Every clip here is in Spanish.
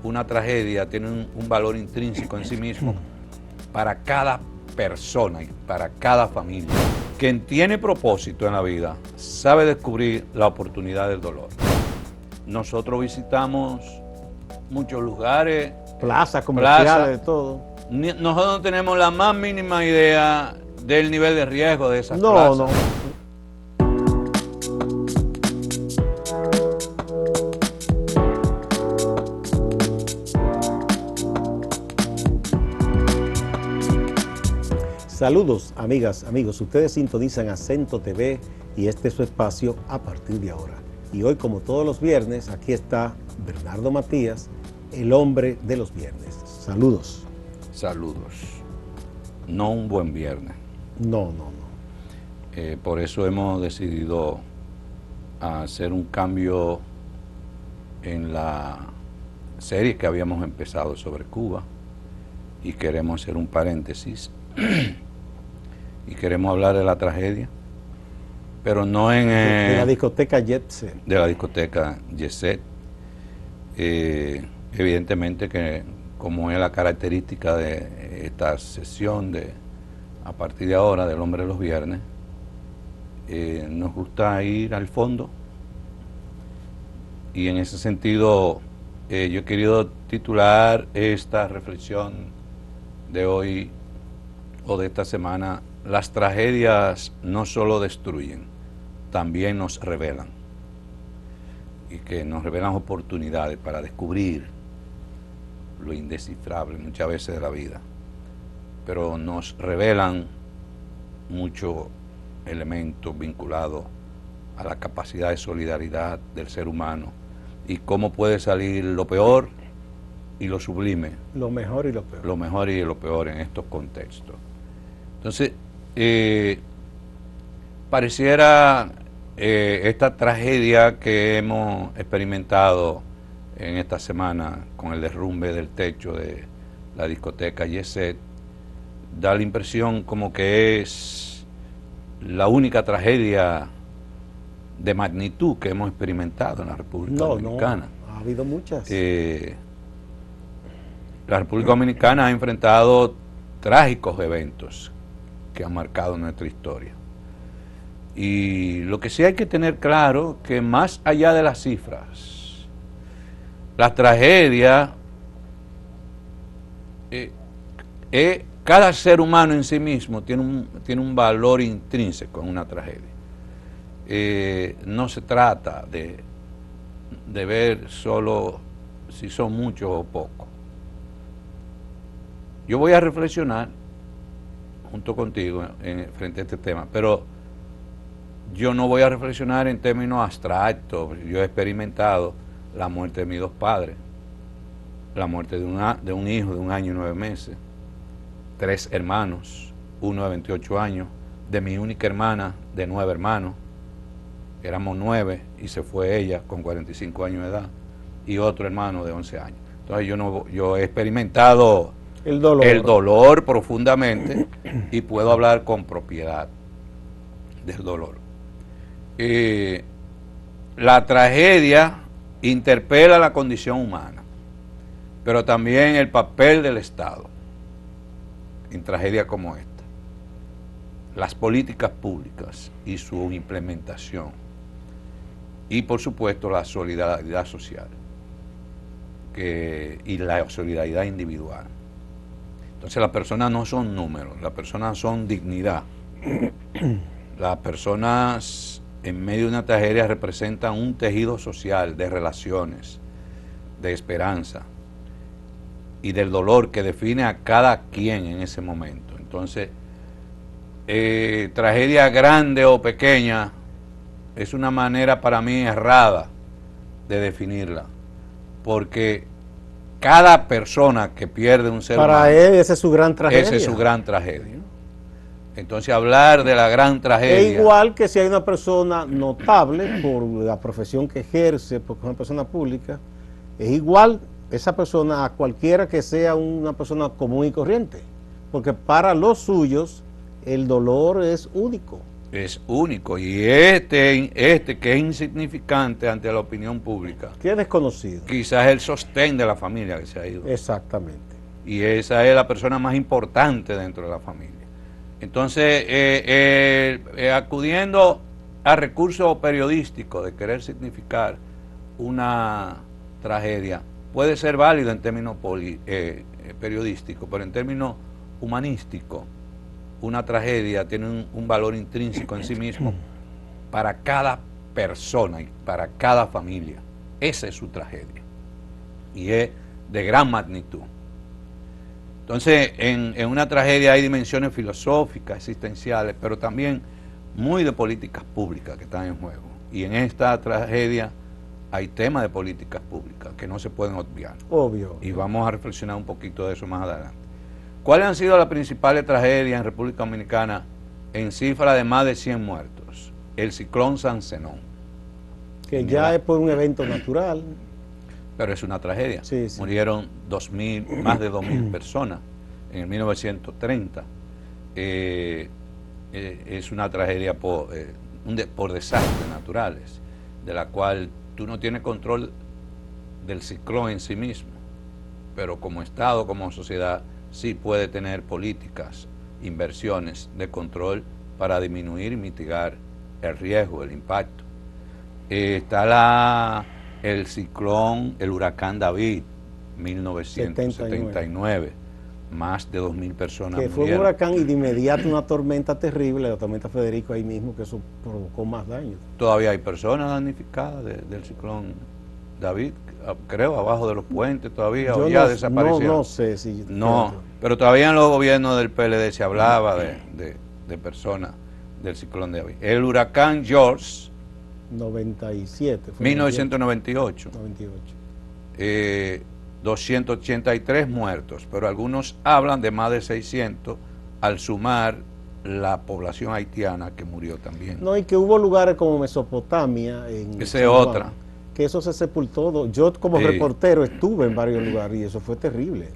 una tragedia tiene un valor intrínseco en sí mismo para cada persona y para cada familia. Quien tiene propósito en la vida sabe descubrir la oportunidad del dolor. Nosotros visitamos muchos lugares, plazas comerciales, de todo. Nosotros no tenemos la más mínima idea del nivel de riesgo de esas plazas. No. Saludos, amigas, amigos. Ustedes sintonizan Acento TV y este es su espacio a partir de ahora. Y hoy, como todos los viernes, aquí está Bernardo Matías, el hombre de los viernes. Saludos. Saludos. No un buen viernes. No. Por eso hemos decidido hacer un cambio en la serie que habíamos empezado sobre Cuba y queremos hacer un paréntesis y queremos hablar de la tragedia, pero no en... de la discoteca Jet Set. De la discoteca Jet Set. Evidentemente que, como es la característica de esta sesión a partir de ahora del Hombre de los Viernes, nos gusta ir al fondo, y en ese sentido yo he querido titular esta reflexión de hoy o de esta semana: las tragedias no solo destruyen, también nos revelan, y que nos revelan oportunidades para descubrir lo indescifrable muchas veces de la vida, pero nos revelan muchos elementos vinculados a la capacidad de solidaridad del ser humano y cómo puede salir lo peor y lo sublime. Lo mejor y lo peor. Lo mejor y lo peor en estos contextos. Entonces, pareciera esta tragedia que hemos experimentado en esta semana con el derrumbe del techo de la discoteca Jet Set, da la impresión como que es la única tragedia de magnitud que hemos experimentado en la República Dominicana. No, ha habido muchas. La República Dominicana ha enfrentado trágicos eventos que han marcado nuestra historia. Y lo que sí hay que tener claro, que más allá de las cifras, la tragedia, cada ser humano en sí mismo tiene un valor intrínseco en una tragedia. No se trata de ver solo si son muchos o pocos. Yo voy a reflexionar junto contigo frente a este tema, pero yo no voy a reflexionar en términos abstractos. Yo he experimentado la muerte de mis dos padres, la muerte de un hijo de 1 año y 9 meses, 3 hermanos, uno de 28 años, de mi única hermana de 9 hermanos, éramos 9 y se fue ella con 45 años de edad, y otro hermano de 11 años. Entonces yo he experimentado el dolor profundamente y puedo hablar con propiedad del dolor. La tragedia interpela la condición humana, pero también el papel del Estado en tragedias como esta, las políticas públicas y su implementación, y por supuesto la solidaridad social y la solidaridad individual. Entonces las personas no son números, las personas son dignidad. Las personas en medio de una tragedia representan un tejido social de relaciones, de esperanza y del dolor que define a cada quien en ese momento. Entonces, tragedia grande o pequeña es una manera para mí errada de definirla, porque cada persona que pierde un ser humano, para él esa es su gran tragedia. Esa es su gran tragedia. Entonces, hablar de la gran tragedia... Es igual que si hay una persona notable por la profesión que ejerce, porque es una persona pública, es igual esa persona a cualquiera que sea una persona común y corriente, porque para los suyos el dolor es único. Es único. Y este que es insignificante ante la opinión pública, que es desconocido. quizás es el sostén de la familia que se ha ido. Exactamente. Y esa es la persona más importante dentro de la familia. Entonces, acudiendo a recursos periodísticos de querer significar una tragedia, puede ser válido en términos periodísticos, pero en términos humanísticos, una tragedia tiene un valor intrínseco en sí mismo para cada persona y para cada familia. Esa es su tragedia. Y es de gran magnitud. Entonces, en una tragedia hay dimensiones filosóficas, existenciales, pero también muy de políticas públicas que están en juego. Y en esta tragedia hay temas de políticas públicas que no se pueden obviar. Obvio. Y vamos a reflexionar un poquito de eso más adelante. ¿Cuáles han sido las principales tragedias en República Dominicana en cifra de más de 100 muertos? El ciclón San Zenón. Que ya es por un evento natural. Pero es una tragedia. Sí, sí. Murieron más de 2.000 personas en el 1930. Es una tragedia por desastres naturales, de la cual tú no tienes control del ciclón en sí mismo, pero como Estado, como sociedad, sí puede tener políticas, inversiones de control para disminuir y mitigar el riesgo, el impacto. Está el huracán David, 1979, más de 2.000 personas que murieron. fue un huracán y de inmediato una tormenta terrible, la tormenta Federico ahí mismo, que eso provocó más daños. Todavía hay personas damnificadas del ciclón David, creo, abajo de los puentes todavía, o ya desaparecieron. No sé si... No, pero todavía en los gobiernos del PLD se hablaba de personas del ciclón de David. El huracán George, 97. Fue 1998. 98. 283 muertos, pero algunos hablan de más de 600 al sumar la población haitiana que murió también. No, y que hubo lugares como Mesopotamia, Esa es otra. Que eso se sepultó. Yo como reportero estuve en varios lugares y eso fue terrible.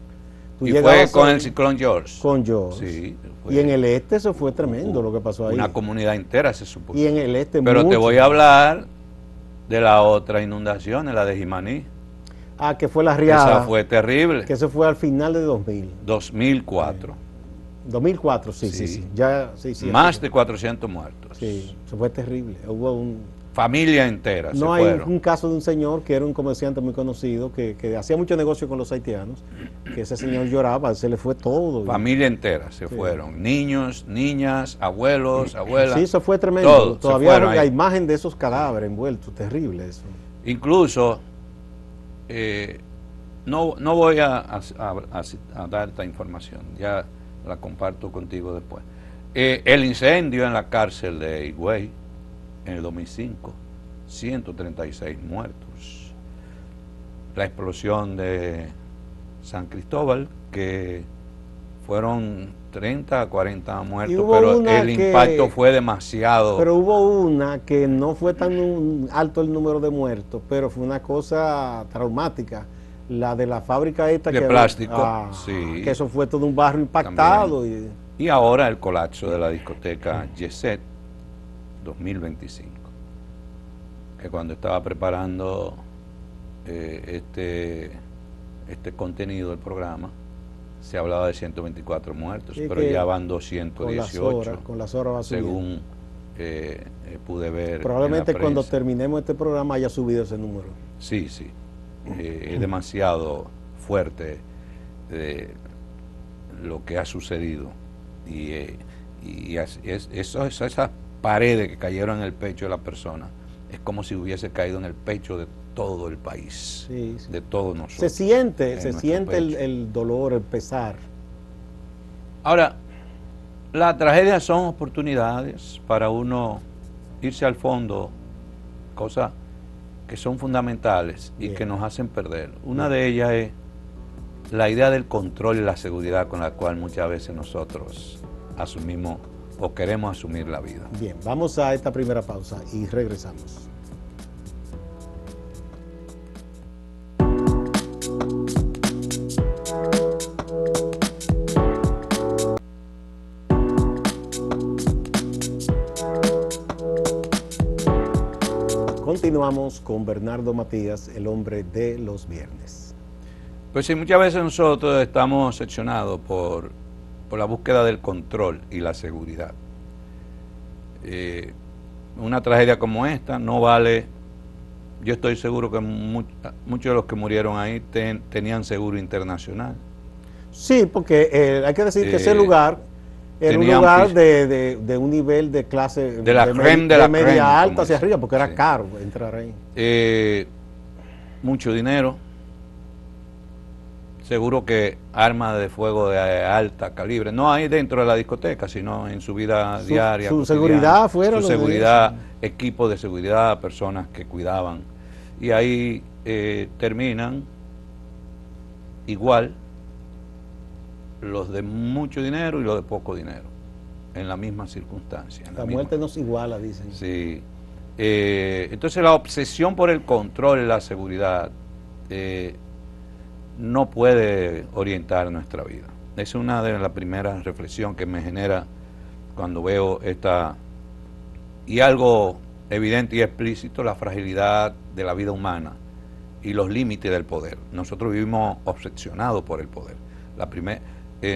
Y fue con el ciclón George. Con George. Sí, y en el este eso fue tremendo lo que pasó ahí. Una comunidad entera se supo. Y en el este pero mucho. Te voy a hablar de la otra inundación, la de Jimaní. Ah, que fue la riada. Esa fue terrible. Que eso fue al final de 2000. 2004. 2004, sí. Ya, sí, más de 400 muertos. Sí, eso fue terrible. Hubo familia entera. No, hay un caso de un señor que era un comerciante muy conocido que hacía mucho negocio con los haitianos, que ese señor lloraba, se le fue todo. Familia entera se fueron. Niños, niñas, abuelos, abuelas. Sí, eso fue tremendo. Todo, todavía hay la imagen de esos cadáveres envueltos, terrible eso. Incluso, no voy a dar esta información, ya la comparto contigo después. El incendio en la cárcel de Higüey en el 2005, 136 muertos. La explosión de San Cristóbal, que fueron 30 a 40 muertos, pero el impacto fue demasiado. Pero hubo una que no fue tan alto el número de muertos, pero fue una cosa traumática. La de la fábrica esta de plástico, sí. Que eso fue todo un barrio impactado. Y ahora el colapso de la discoteca Yeset 2025. Que cuando estaba preparando este contenido del programa, se hablaba de 124 muertos, sí, pero ya van 218. Con las horas va según pude ver. Probablemente cuando terminemos este programa haya subido ese número. Sí. Es demasiado fuerte lo que ha sucedido. Y esas paredes que cayeron en el pecho de la persona, es como si hubiese caído en el pecho de todo el país, de todos nosotros. Se siente el dolor, el pesar. Ahora, las tragedias son oportunidades para uno irse al fondo, cosas que son fundamentales y que nos hacen perder. Una de ellas es la idea del control y la seguridad con la cual muchas veces nosotros asumimos o queremos asumir la vida. Bien, vamos a esta primera pausa y regresamos. continuamos con Bernardo Matías, el hombre de los viernes. Pues sí, muchas veces nosotros estamos obsesionados por la búsqueda del control y la seguridad. Una tragedia como esta no vale. Yo estoy seguro que muchos de los que murieron ahí tenían seguro internacional. Sí, porque hay que decir que ese lugar era un lugar de un nivel de clase de la creme, media alta hacia arriba, porque era caro entrar ahí. Mucho dinero, seguro que armas de fuego de alta calibre, no ahí dentro de la discoteca, sino en su vida diaria. Su seguridad fuera. Su seguridad, equipo de seguridad, personas que cuidaban. Y ahí terminan igual los de mucho dinero y los de poco dinero, en la misma circunstancia. La muerte nos iguala, dicen. Sí. Entonces la obsesión por el control y la seguridad no puede orientar nuestra vida. Es una de las primeras reflexiones que me genera cuando veo esta, y algo evidente y explícito, la fragilidad de la vida humana y los límites del poder. Nosotros vivimos obsesionados por el poder.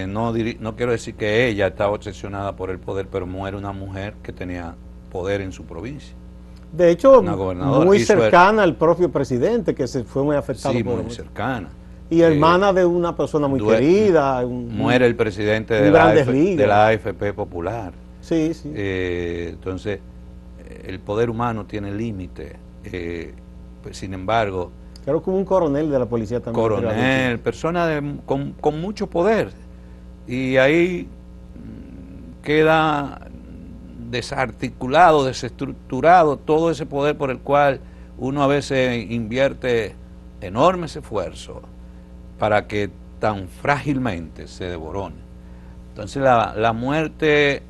No quiero decir que ella estaba obsesionada por el poder, pero era una mujer que tenía poder en su provincia. De hecho, muy cercana al propio presidente, que se fue muy afectado. Sí, muy cercana. Y hermana de una persona muy querida. Muere el presidente de la AFP Popular. Sí, sí. Entonces, el poder humano tiene límite. Pues, sin embargo... Creo que hubo un coronel de la policía también. Coronel, persona con mucho poder. Y ahí queda desarticulado, desestructurado todo ese poder por el cual uno a veces invierte enormes esfuerzos para que tan frágilmente se devorone. Entonces la muerte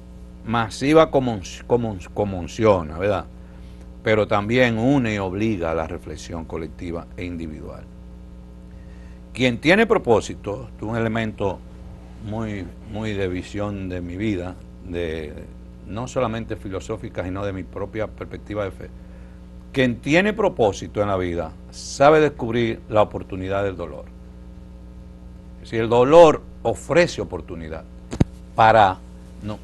masiva conmociona, ¿verdad? Pero también une y obliga a la reflexión colectiva e individual. Quien tiene propósito, es un elemento muy de visión de mi vida, no solamente filosófica, sino de mi propia perspectiva de fe. Quien tiene propósito en la vida sabe descubrir la oportunidad del dolor. Es decir, el dolor ofrece oportunidad para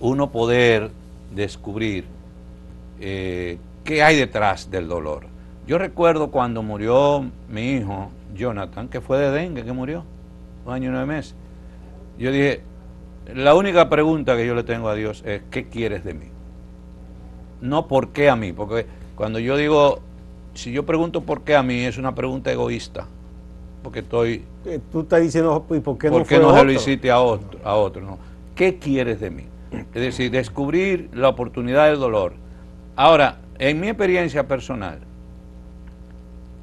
uno poder descubrir qué hay detrás del dolor. Yo recuerdo cuando murió mi hijo, Jonathan, que fue de dengue, que murió, 1 año y 9 meses. Yo dije, la única pregunta que yo le tengo a Dios es, ¿qué quieres de mí? No por qué a mí, porque cuando yo digo, si yo pregunto por qué a mí, es una pregunta egoísta, porque estoy... Tú estás diciendo, ¿y por qué no se lo hiciste a otro? No. ¿Qué quieres de mí? Es decir, descubrir la oportunidad del dolor. Ahora, en mi experiencia personal,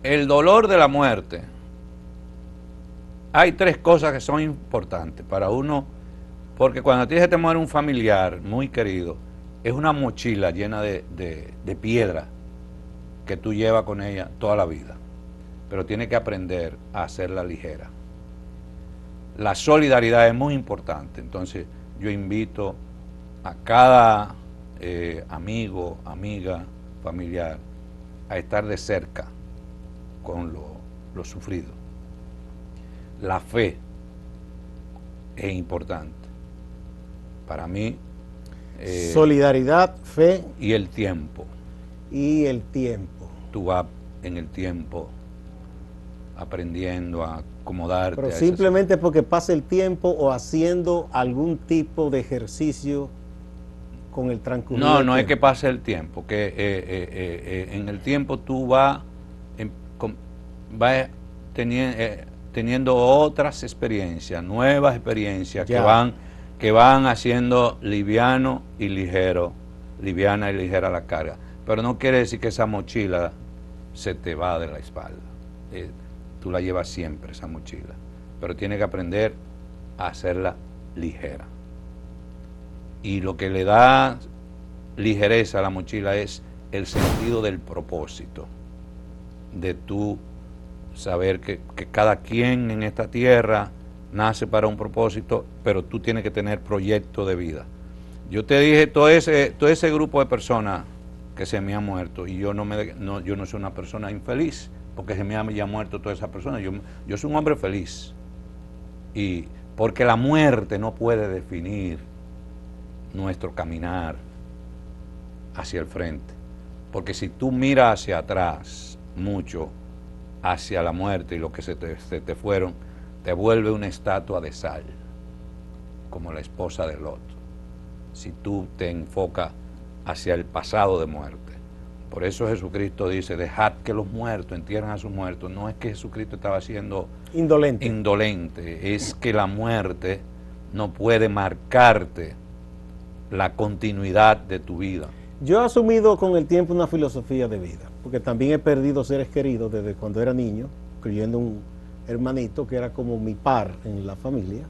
el dolor de la muerte, hay 3 cosas que son importantes para uno, porque cuando a ti se te muere un familiar muy querido, es una mochila llena de piedra que tú llevas con ella toda la vida, pero tienes que aprender a hacerla ligera. La solidaridad es muy importante, entonces yo invito a cada amigo, amiga, familiar, a estar de cerca con lo sufrido. La fe es importante. Para mí... solidaridad, fe... Y el tiempo. Y el tiempo. Tú vas en el tiempo aprendiendo a acomodarte. Pero simplemente porque pasa el tiempo o haciendo algún tipo de ejercicio con el transcurrir. No es que pase el tiempo, que en el tiempo tú vas teniendo otras experiencias, nuevas experiencias que van haciendo liviana y ligera la carga. Pero no quiere decir que esa mochila se te va de la espalda. Tú la llevas siempre, esa mochila. Pero tienes que aprender a hacerla ligera. Y lo que le da ligereza a la mochila es el sentido del propósito, de tú saber que cada quien en esta tierra nace para un propósito, pero tú tienes que tener proyecto de vida. Yo te dije, todo ese grupo de personas que se me ha muerto y yo yo no soy una persona infeliz porque se me haya muerto toda esa persona. Yo soy un hombre feliz. Y porque la muerte no puede definir nuestro caminar hacia el frente. Porque si tú miras hacia atrás mucho, hacia la muerte y lo que se te fueron, te vuelve una estatua de sal, como la esposa de Lot. Si tú te enfocas hacia el pasado de muerte. Por eso Jesucristo dice, dejad que los muertos entierren a sus muertos. No es que Jesucristo estaba siendo indolente, es que la muerte no puede marcarte la continuidad de tu vida. Yo he asumido con el tiempo una filosofía de vida, porque también he perdido seres queridos desde cuando era niño, incluyendo un hermanito que era como mi par en la familia.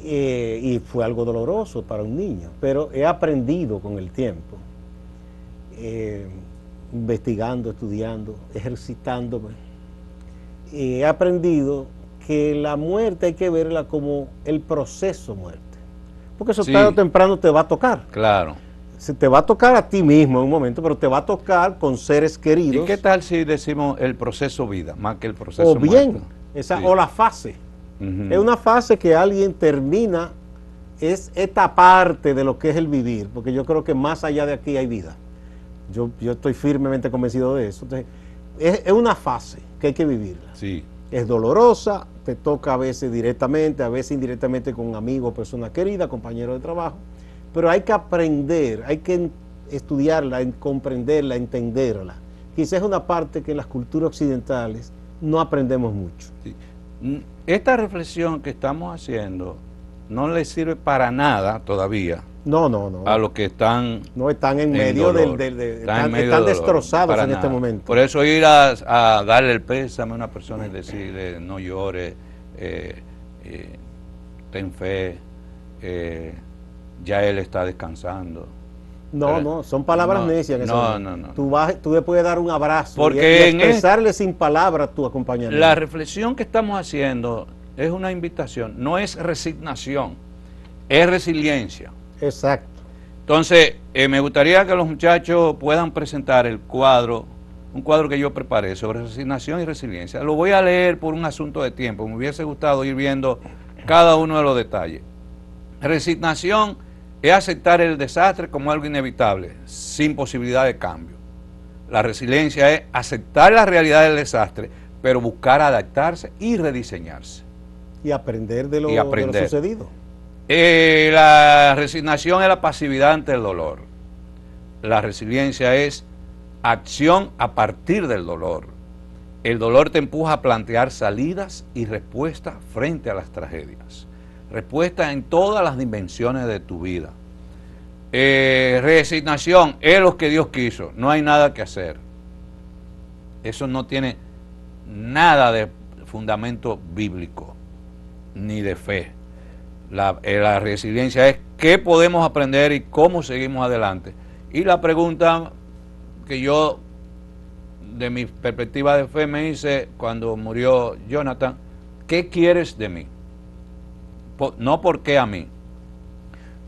Y fue algo doloroso para un niño, pero he aprendido con el tiempo, investigando, estudiando, ejercitándome, he aprendido que la muerte hay que verla como el proceso muerte, porque eso tarde o temprano te va a tocar. Claro. Se te va a tocar a ti mismo en un momento, pero te va a tocar con seres queridos. ¿Y qué tal si decimos el proceso vida, más que el proceso muerte? O bien, o la fase. Es una fase que alguien termina, es esta parte de lo que es el vivir, porque yo creo que más allá de aquí hay vida. Yo estoy firmemente convencido de eso. Entonces, es una fase que hay que vivirla. Sí. Es dolorosa, te toca a veces directamente, a veces indirectamente con amigos, personas queridas, compañeros de trabajo, pero hay que aprender, hay que estudiarla, comprenderla, entenderla. Quizás es una parte que en las culturas occidentales no aprendemos mucho. Sí. Esta reflexión que estamos haciendo no le sirve para nada todavía. No. A los que están... No, están en medio están destrozados en este momento. Por eso ir a darle el pésame a una persona y decirle, no llores, ten fe, ya él está descansando. No, son palabras necias. No. Tú le puedes dar un abrazo porque y expresarle sin palabras tu acompañamiento. La reflexión que estamos haciendo es una invitación, no es resignación, es resiliencia. Exacto. Entonces, me gustaría que los muchachos puedan presentar el cuadro, un cuadro que yo preparé sobre resignación y resiliencia. Lo voy a leer por un asunto de tiempo, me hubiese gustado ir viendo cada uno de los detalles. Resignación es aceptar el desastre como algo inevitable, sin posibilidad de cambio. La resiliencia es aceptar la realidad del desastre, pero buscar adaptarse y rediseñarse. Y aprender de lo sucedido. La resignación es la pasividad ante el dolor. La resiliencia es acción a partir del dolor. El dolor te empuja a plantear salidas y respuestas frente a las tragedias. Respuesta en todas las dimensiones de tu vida. Resignación es lo que Dios quiso, no hay nada que hacer. Eso no tiene nada de fundamento bíblico ni de fe. La resiliencia es qué podemos aprender y cómo seguimos adelante. Y la pregunta que yo, de mi perspectiva de fe, me hice cuando murió Jonathan, ¿qué quieres de mí? No por qué a mí.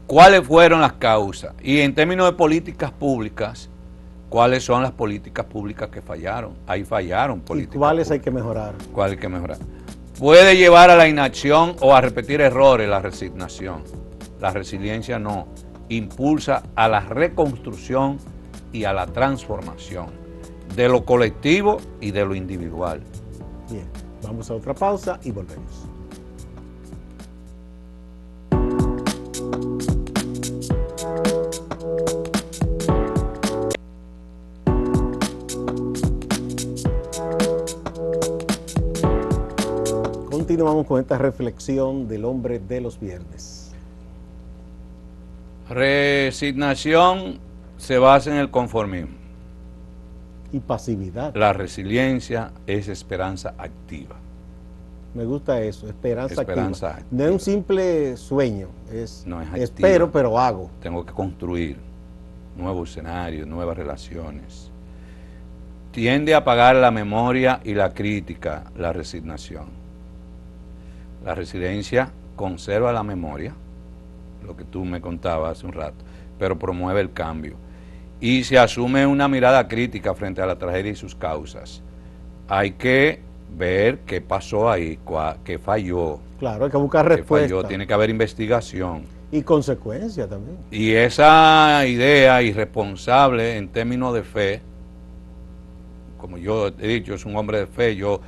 ¿Cuáles fueron las causas? Y en términos de políticas públicas, ¿cuáles son las políticas públicas que fallaron? Ahí fallaron políticas. ¿Y cuáles hay que mejorar? ¿Cuáles hay que mejorar? Puede llevar a la inacción o a repetir errores la resignación. La resiliencia no. Impulsa a la reconstrucción y a la transformación de lo colectivo y de lo individual. Bien, vamos a otra pausa y volvemos. Continuamos con esta reflexión del hombre de los viernes. Resignación se basa en el conformismo. Y pasividad. La resiliencia es esperanza activa. Me gusta eso, esperanza activa. activa. No es un simple sueño, es activa. Espero, pero hago. Tengo que construir nuevos escenarios, nuevas relaciones. Tiende a apagar la memoria y la crítica, la resignación. La resiliencia conserva la memoria, lo que tú me contabas hace un rato, pero promueve el cambio. y se asume una mirada crítica frente a la tragedia y sus causas. Hay que ver qué pasó ahí, qué falló. Claro, hay que buscar respuesta. Tiene que haber investigación. Y consecuencias también. Y esa idea irresponsable en términos de fe, como yo he dicho, es un hombre de fe, yo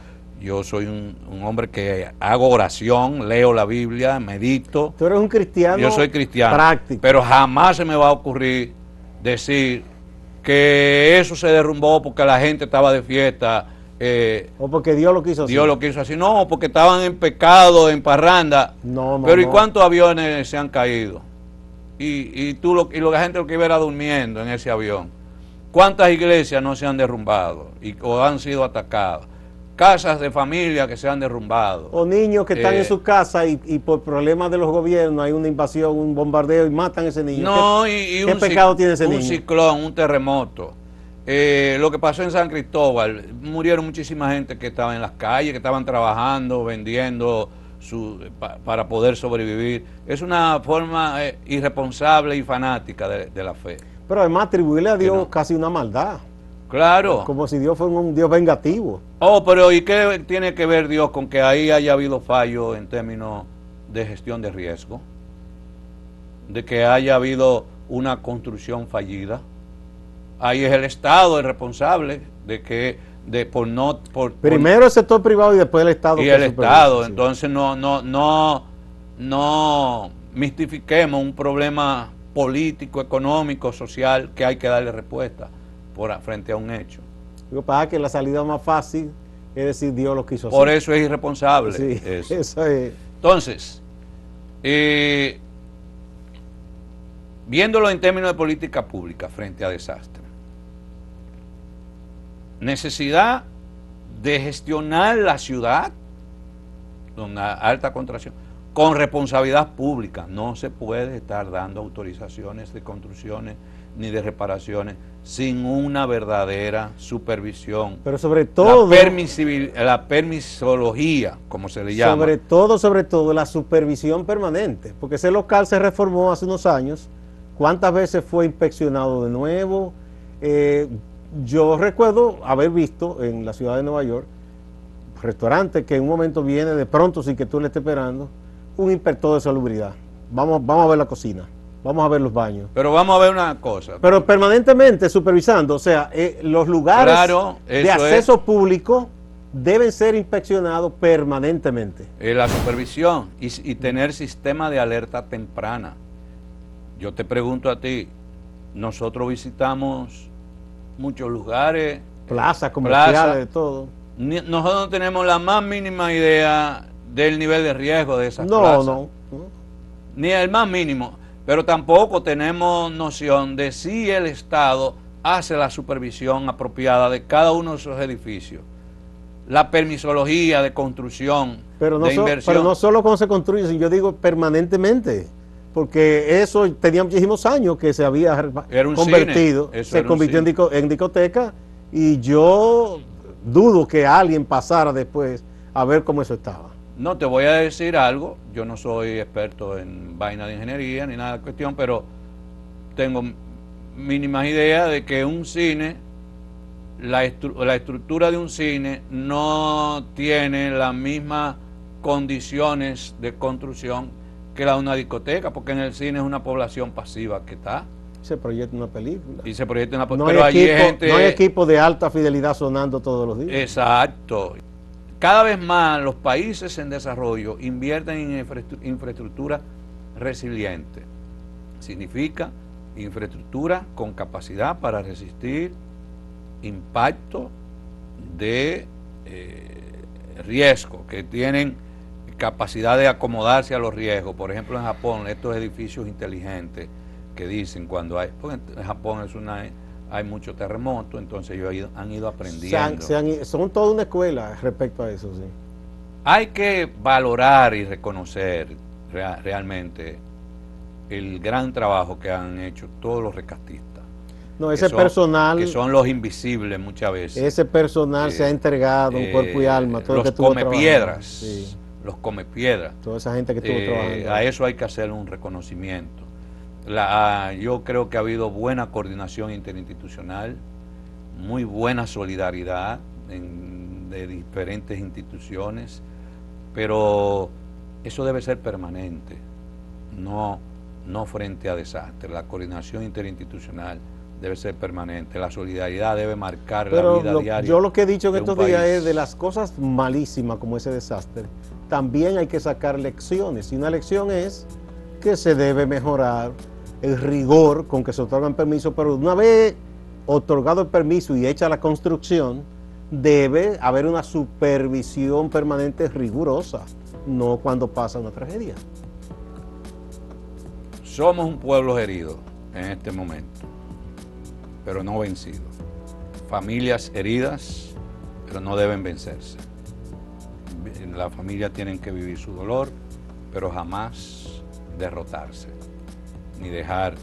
soy un hombre que hago oración, leo la Biblia, medito. Tú eres un cristiano. Yo soy cristiano. Práctico. Pero jamás se me va a ocurrir decir que eso se derrumbó porque la gente estaba de fiesta. O porque Dios lo quiso así. Dios lo quiso así. No, porque estaban en pecado, en parranda. No, pero ¿y cuántos aviones se han caído? Y la gente lo que iba era durmiendo en ese avión. ¿Cuántas iglesias no se han derrumbado o han sido atacadas? Casas de familia que se han derrumbado. O niños que están en su casa y por problemas de los gobiernos hay una invasión, un bombardeo y matan a ese niño. No, ¿Qué pecado tiene ese niño? Un ciclón, un terremoto. Lo que pasó en San Cristóbal, murieron muchísima gente que estaba en las calles, que estaban trabajando, vendiendo para poder sobrevivir. Es una forma irresponsable y fanática de la fe. Pero además atribuirle a Dios casi una maldad. Claro. Como si Dios fuera un Dios vengativo. Oh, pero ¿y qué tiene que ver Dios con que ahí haya habido fallo en términos de gestión de riesgo? De que haya habido una construcción fallida. Ahí es el Estado el responsable de que primero el sector privado y después el Estado. Y el Estado, entonces no mistifiquemos un problema político, económico, social que hay que darle respuesta frente a un hecho. Lo que pasa es que la salida más fácil es decir Dios lo quiso así. Por eso es irresponsable. Sí, eso es. Entonces, viéndolo en términos de política pública frente a desastres, necesidad de gestionar la ciudad con una alta contracción, con responsabilidad pública. No se puede estar dando autorizaciones de construcciones ni de reparaciones sin una verdadera supervisión. Pero sobre todo la permisología, como se le llama. Sobre todo la supervisión permanente, porque ese local se reformó hace unos años. ¿Cuántas veces fue inspeccionado de nuevo? Yo recuerdo haber visto en la ciudad de Nueva York restaurantes que en un momento viene de pronto sin que tú le estés esperando un inspector de salubridad. Vamos a ver la cocina, vamos a ver los baños. Pero vamos a ver una cosa. Pero permanentemente supervisando, o sea, los lugares de acceso público deben ser inspeccionados permanentemente. La supervisión y tener sistema de alerta temprana. Yo te pregunto a ti, nosotros visitamos muchos lugares, plazas comerciales, de todo. Nosotros no tenemos la más mínima idea del nivel de riesgo de esas plazas. No. Ni el más mínimo. Pero tampoco tenemos noción de si el Estado hace la supervisión apropiada de cada uno de esos edificios. La permisología de construcción, de inversión. Pero no solo cuando se construye, sino yo digo permanentemente. Porque eso tenía muchísimos años que se había convertido, se convirtió en discoteca, y yo dudo que alguien pasara después a ver cómo eso estaba. No, te voy a decir algo, yo no soy experto en vaina de ingeniería ni nada de cuestión, pero tengo mínimas ideas de que un cine, la estructura de un cine no tiene las mismas condiciones de construcción que la de una discoteca, porque en el cine es una población pasiva que está. Se proyecta una película. Y se proyecta una película. Pero no hay equipo de alta fidelidad sonando todos los días. Exacto. Cada vez más los países en desarrollo invierten en infraestructura resiliente. Significa infraestructura con capacidad para resistir impacto de riesgo, que tienen capacidad de acomodarse a los riesgos. Por ejemplo, en Japón, estos edificios inteligentes que dicen cuando hay, porque en Japón hay muchos terremotos, entonces ellos han ido aprendiendo. Son toda una escuela respecto a eso, sí. Hay que valorar y reconocer realmente el gran trabajo que han hecho todos los rescatistas. No, ese personal, que son los invisibles muchas veces. Ese personal se ha entregado en cuerpo y alma. Todo los comepiedras. Sí. Los comepiedras. Toda esa gente que estuvo trabajando. A eso hay que hacer un reconocimiento. Yo creo que ha habido buena coordinación interinstitucional, muy buena solidaridad de diferentes instituciones, pero eso debe ser permanente, no frente a desastres. La coordinación interinstitucional debe ser permanente, la solidaridad debe marcar Pero la vida diaria. yo lo que he dicho en de un estos días país. es de las cosas malísimas como ese desastre, también hay que sacar lecciones. Y una lección es que se debe mejorar el rigor con que se otorgan permisos, pero una vez otorgado el permiso y hecha la construcción, debe haber una supervisión permanente rigurosa, no cuando pasa una tragedia. Somos un pueblo herido en este momento, pero no vencido. Familias heridas, pero no deben vencerse. Las familias tienen que vivir su dolor, pero jamás derrotarse, ni dejar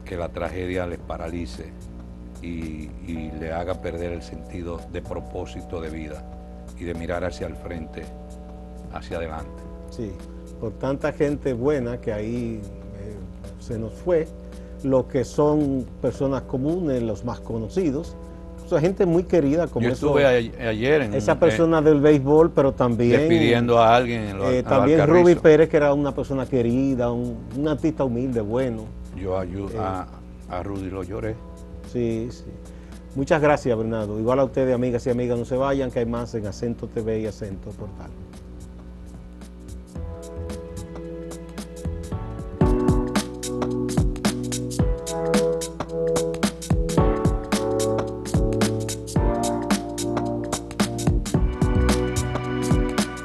que la tragedia les paralice y le haga perder el sentido de propósito de vida y de mirar hacia el frente, hacia adelante. Sí, por tanta gente buena que ahí se nos fue, lo que son personas comunes, los más conocidos, o sea, gente muy querida como yo estuve ayer en esa persona del béisbol, pero también despidiendo a alguien en también Alcarrizo. Ruby Pérez, que era una persona querida, un artista humilde, bueno. Yo a Rudy lo lloré. Sí, sí. Muchas gracias, Bernardo. Igual a ustedes, amigas y amigas, no se vayan, que hay más en Acento TV y Acento Portal.